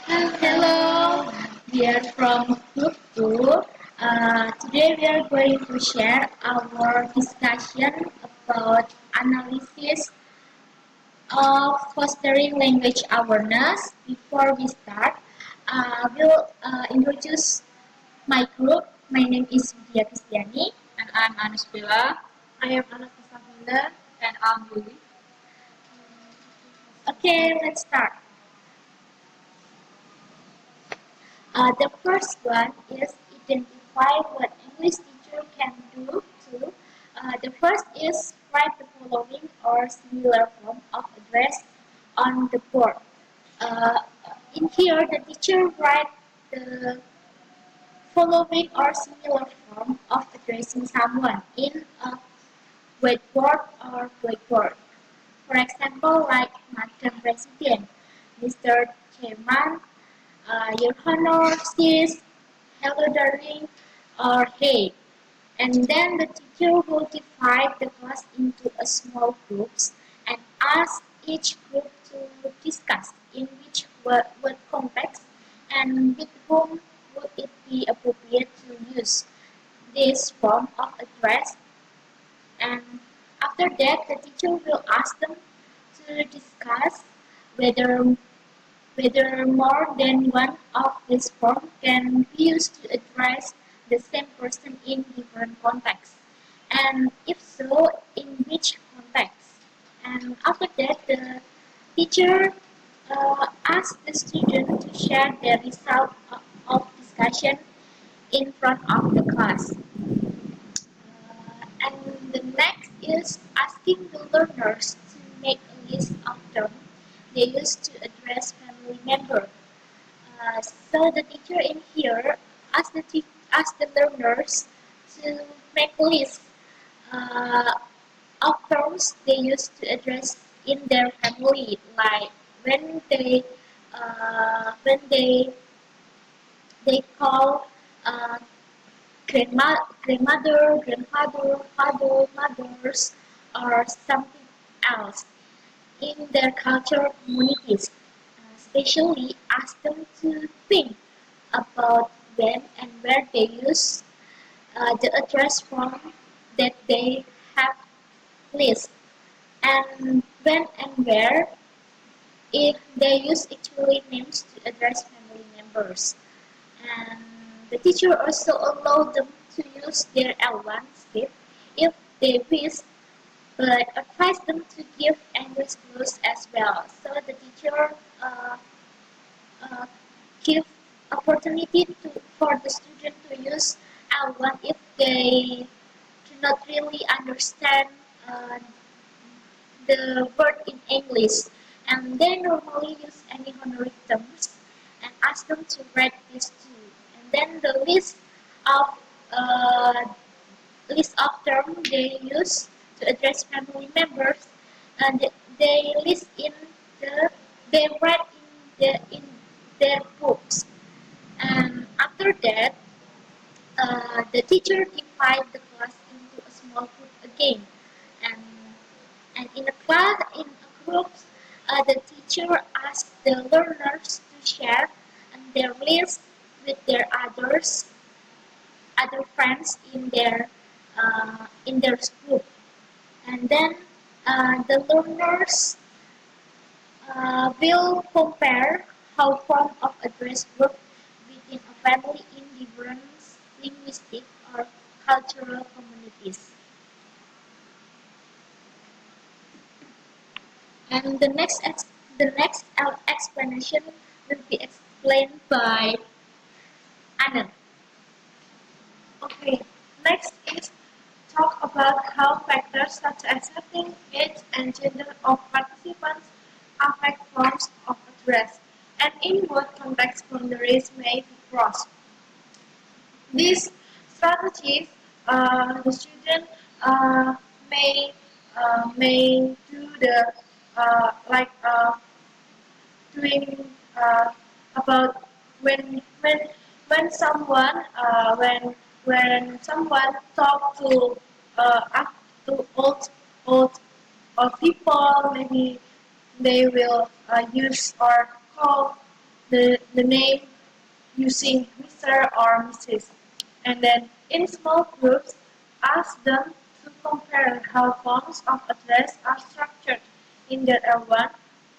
Hello, we are from Group 2. Today we are going to share our discussion about analysis of fostering language awareness. Before we start, we'll introduce my group. My name is Vidya Kristiani. And I'm Anuspila. I am Anastasia Hilda. And I'm Lily. Okay, let's start. The first one is identify what English teacher can do to. The first is write the following or similar form of address on the board. Uh, in here, the teacher write the following or similar form of addressing someone in a whiteboard or blackboard. For example, like Madam President, Mr. Chairman, Your Honor, sis, hello darling, or hey. And then the teacher will divide the class into a small groups and ask each group to discuss in which what context and with whom would it be appropriate to use this form of address. And after that, the teacher will ask them to discuss whether more than one of these forms can be used to address the same person in different contexts, and if so, in which context. And after that, the teacher asks the student to share the result of discussion in front of the class. And the next is asking the learners to make a list of terms they use to address family members. So the teacher in here asks the learners to make a list uh, of terms they use to address in their family, like when they call uh, grandmother, grandfather, father, mothers, or something else in their cultural communities. Especially ask them to think about when and where they use the address form that they have list, and when and where if they use actually names to address family members. And the teacher also allowed them to use their L1 script if they wish, but advised them to give English clues as well. So the teacher uh, give opportunity for the student to use L1 if they do not really understand uh, the word in English, and they normally use any honoric terms and ask them to write this too. And then the uh, list of terms they use to address family members, and they list in the they write in their books. And after that, the teacher divided the class into a small group again, and in a class in a group, the teacher asked the learners to share their list with their other friends in their group, and then the learners will compare how form of address work within a family in different linguistic or cultural communities. And the next explanation will be explained by Anand. Okay, next is talk about how factors such as setting, age, and gender of participants affect forms of address, and in what context boundaries may be crossed. These strategies, the student may do the like doing about when someone when someone talk to old people, maybe they will use or call the name using Mr. or Mrs. And then in small groups, ask them to compare how forms of address are structured in their L1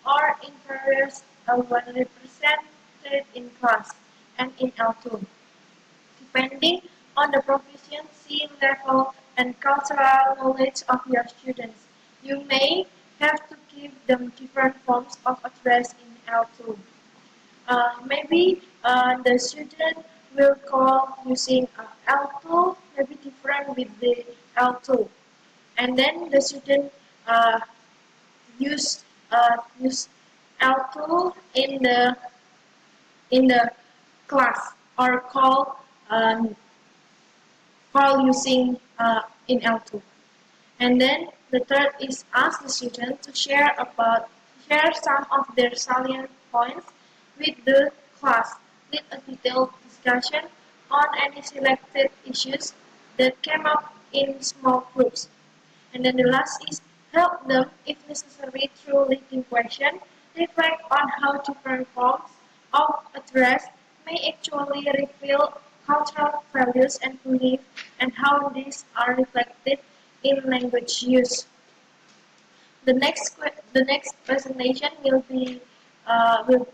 or in various L1 represented in class and in L2. Depending on the proficiency level and cultural knowledge of your students, you may have to give them different forms of address in L2. Maybe the student will call using L2, maybe different with the L2, and then the student uh, use L2 in the class or call using in L2. And then the third is ask the student to share some of their salient points with the class. Lead a detailed discussion on any selected issues that came up in small groups. And then the last is help them, if necessary, through leading question. Reflect on how different forms of address may actually reveal cultural values and beliefs and how these are reflected in language use. The next presentation will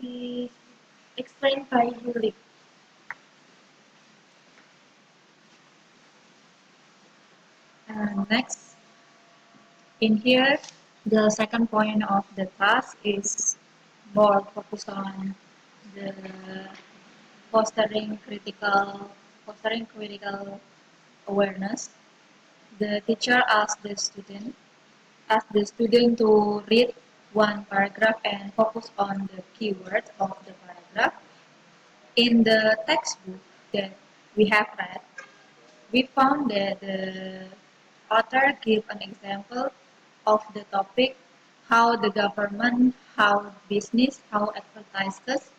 be explained by Yuli. And next, in here, the second point of the task is more focused on the fostering critical fostering critical awareness. The teacher asks the student to read one paragraph and focus on the keywords of the paragraph. In the textbook that we have read, we found that the author gave an example of the topic how the government, how business, how advertisers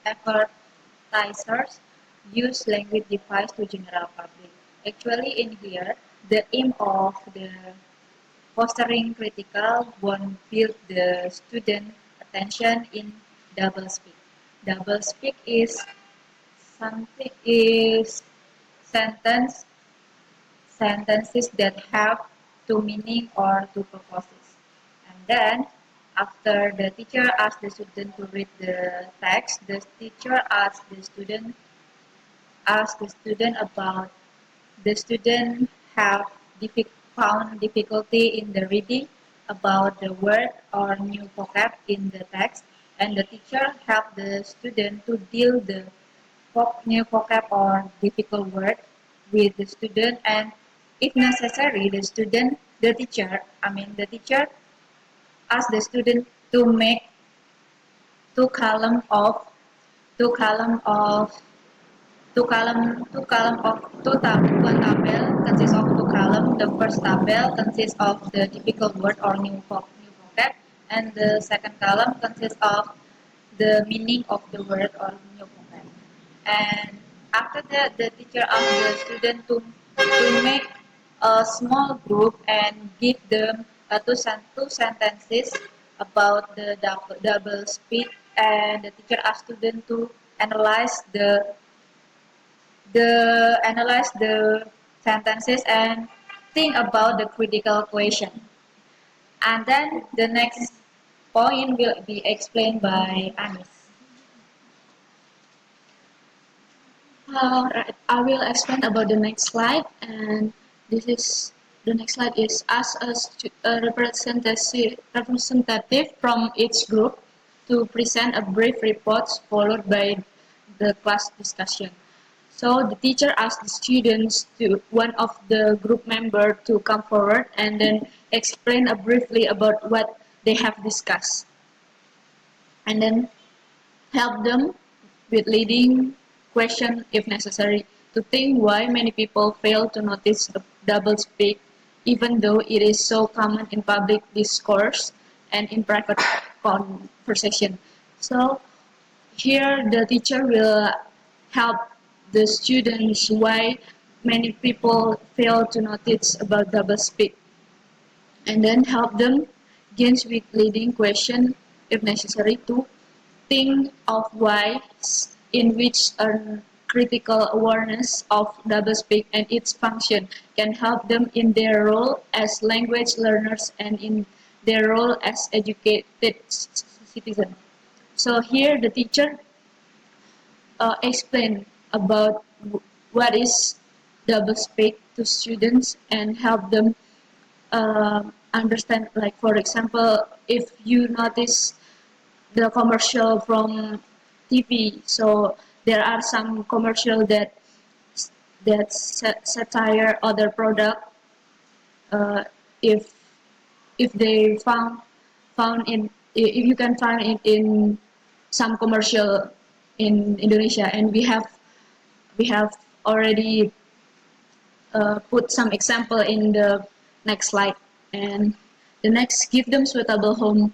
use language device to general public. Actually, in here, the aim of the fostering critical one build the student attention in double speak. Double speak is something is sentence sentences that have two meaning or two purposes. And then after the teacher asks the student to read the text, the teacher asks the student about the student have found difficulty in the reading about the word or new vocab in the text, and the teacher help the student to deal the new vocab or difficult word with the student, and if necessary, the teacher asks the student to make two column of two column of one tabel consists of two columns. The first tabel consists of the difficult word or new vocab, and the second column consists of the meaning of the word or new vocab. And after that, the teacher asks the student to make a small group and give them two sentences about the double speak, and the teacher asks student to analyze the sentences and think about the critical question. And then the next point will be explained by Anis. Right, I will explain about the next slide, and this is the next slide is as a representative from each group to present a brief report followed by the class discussion. So the teacher asked the students to one of the group member to come forward and then explain briefly about what they have discussed, and then help them with leading question if necessary to think why many people fail to notice the double speak even though it is so common in public discourse and in private conversation. So here the teacher will help the students why many people fail to notice about double speak, and then help them against with leading question if necessary to think of ways in which a critical awareness of doublespeak and its function can help them in their role as language learners and in their role as educated citizens. So here the teacher explain about what is doublespeak to students and help them understand. Like for example, if you notice the commercial from TV. So there are some commercial that satire other product. Uh, if if they found in if you can find it in some commercial in Indonesia, and we have already put some example in the next slide. And the next, give them suitable home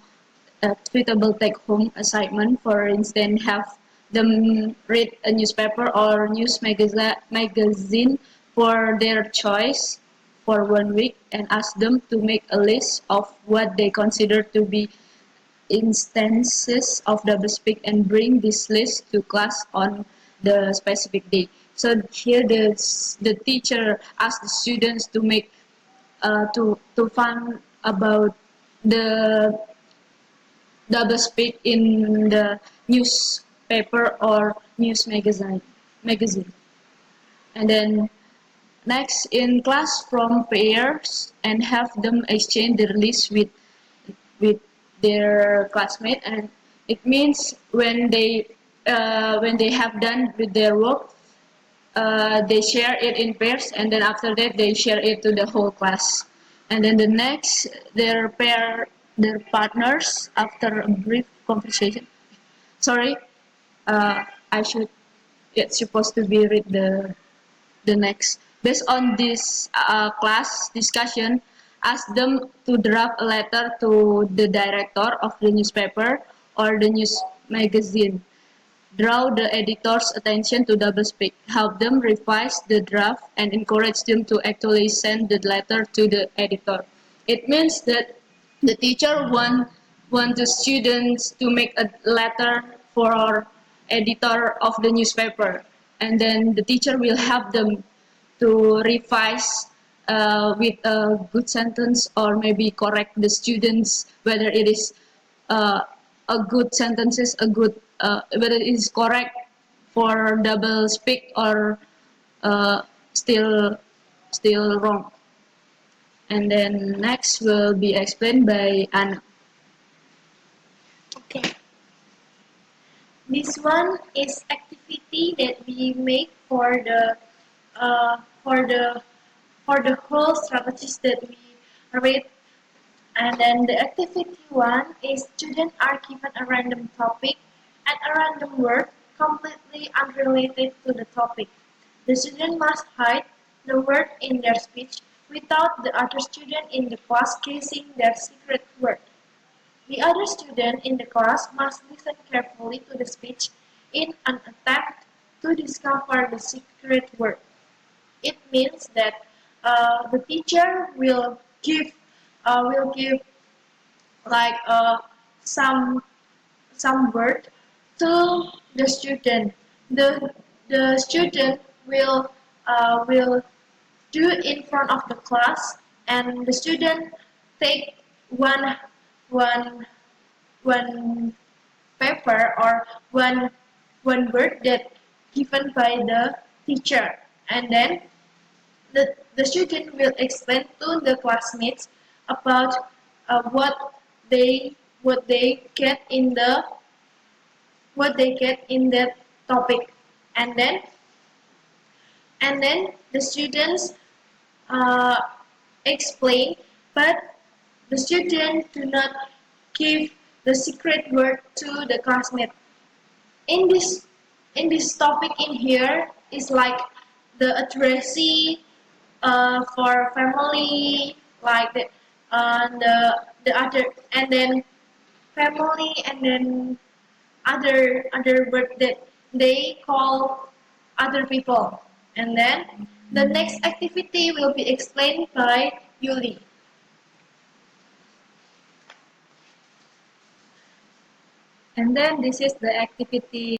a suitable take-home assignment. For instance, have them read a newspaper or news magazine for their choice for 1 week, and ask them to make a list of what they consider to be instances of doublespeak and bring this list to class on the specific day. So here the teacher asks the students to make to find about the doublespeak in the newspaper or news magazine. And then next, in class from peers and have them exchange their list with their classmate. And it means when they have done with their work, they share it in pairs, and then after that they share it to the whole class. And then the next, their partners after a brief conversation. Sorry, I should. It's supposed to be read the next. Based on this class discussion, ask them to draft a letter to the director of the newspaper or the news magazine. Draw the editor's attention to doublespeak. Help them revise the draft and encourage them to actually send the letter to the editor. It means that the teacher want the students to make a letter for editor of the newspaper, and then the teacher will help them to revise with a good sentence, or maybe correct the students whether it is uh, a good sentences, a good whether it is correct for double speak or uh, still still wrong. And then next will be explained by Anna. Okay. This one is activity that we make uh, for the for the whole strategies that we read. And then the activity one is students are given a random topic and a random word completely unrelated to the topic. The student must hide the word in their speech without the other student in the class guessing their secret word. The other student in the class must listen carefully to the speech in an attempt to discover the secret word. It means that the teacher will give like some word to the student. The student will do in front of the class, and the student take one one one paper or one word that given by the teacher, and then the student will explain to the classmates about what they get in that topic, and then the students uh, explain, but the student do not give the secret word to the classmate. In this topic in here is like the addressee for family, like the other, and then family, and then other word that they call other people. And then the next activity will be explained by Yuli. And then this is the activity